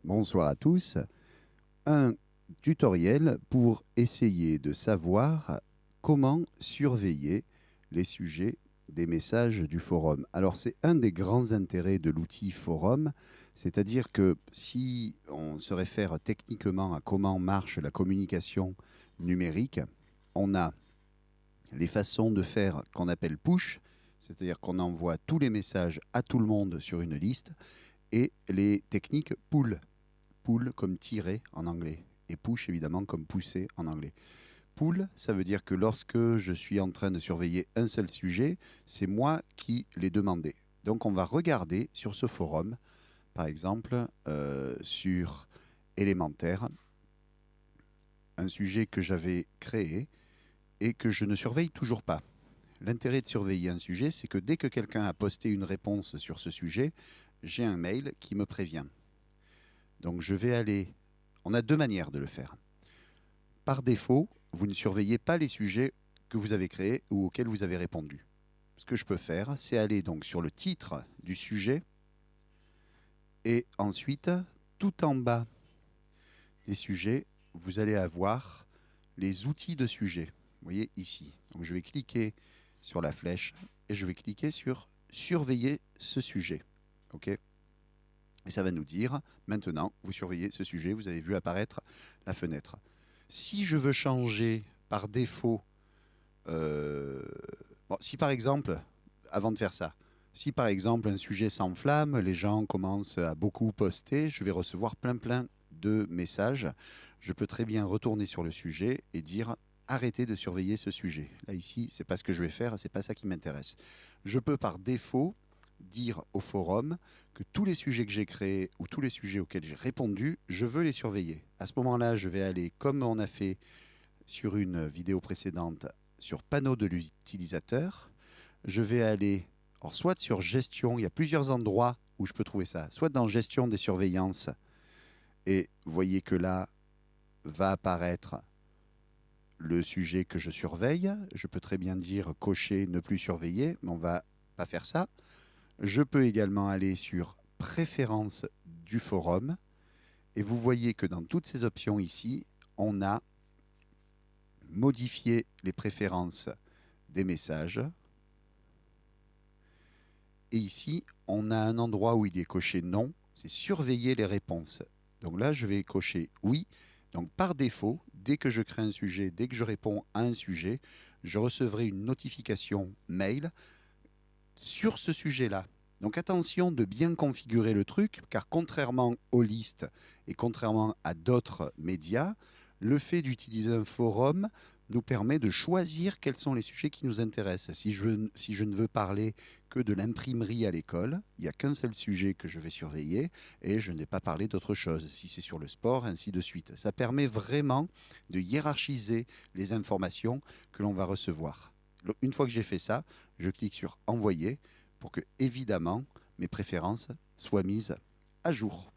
Bonsoir à tous. Un tutoriel pour essayer de savoir comment surveiller les sujets des messages du forum. Alors c'est un des grands intérêts de l'outil forum, c'est-à-dire que si on se réfère techniquement à comment marche la communication numérique, on a les façons de faire qu'on appelle push, c'est-à-dire qu'on envoie tous les messages à tout le monde sur une liste, et les techniques pull. Pull comme tirer en anglais et push évidemment comme pousser en anglais. Pull, ça veut dire que lorsque je suis en train de surveiller un seul sujet, c'est moi qui l'ai demandé. Donc on va regarder sur ce forum, par exemple sur élémentaire, un sujet que j'avais créé et que je ne surveille toujours pas. L'intérêt de surveiller un sujet, c'est que dès que quelqu'un a posté une réponse sur ce sujet, j'ai un mail qui me prévient. Donc je vais aller... On a deux manières de le faire. Par défaut, vous ne surveillez pas les sujets que vous avez créés ou auxquels vous avez répondu. Ce que je peux faire, c'est aller donc sur le titre du sujet et ensuite, tout en bas des sujets, vous allez avoir les outils de sujet. Vous voyez ici. Donc je vais cliquer sur la flèche et je vais cliquer sur surveiller ce sujet. OK ? Et ça va nous dire, maintenant, vous surveillez ce sujet, vous avez vu apparaître la fenêtre. Si je veux changer par défaut, si par exemple, avant de faire ça, si par exemple un sujet s'enflamme, les gens commencent à beaucoup poster, je vais recevoir plein de messages. Je peux très bien retourner sur le sujet et dire arrêtez de surveiller ce sujet. Là ici, c'est pas ce que je vais faire, c'est pas ça qui m'intéresse. Je peux par défaut dire au forum que tous les sujets que j'ai créés ou tous les sujets auxquels j'ai répondu, je veux les surveiller. À ce moment-là, je vais aller, comme on a fait sur une vidéo précédente, sur panneau de l'utilisateur. Je vais aller, alors soit sur gestion, il y a plusieurs endroits où je peux trouver ça, soit dans gestion des surveillances, et vous voyez que là va apparaître le sujet que je surveille. Je peux très bien dire cocher ne plus surveiller, mais on ne va pas faire ça. Je peux également aller sur préférences du forum et vous voyez que dans toutes ces options ici, on a modifié les préférences des messages. Et ici, on a un endroit où il est coché non, c'est surveiller les réponses. Donc là, je vais cocher oui. Donc par défaut, dès que je crée un sujet, dès que je réponds à un sujet, je recevrai une notification mail sur ce sujet-là. Donc attention de bien configurer le truc, car contrairement aux listes et contrairement à d'autres médias, le fait d'utiliser un forum nous permet de choisir quels sont les sujets qui nous intéressent. Si je ne veux parler que de l'imprimerie à l'école, il n'y a qu'un seul sujet que je vais surveiller et je n'ai pas parlé d'autre chose. Si c'est sur le sport, ainsi de suite. Ça permet vraiment de hiérarchiser les informations que l'on va recevoir. Une fois que j'ai fait ça, je clique sur envoyer pour que, évidemment, mes préférences soient mises à jour.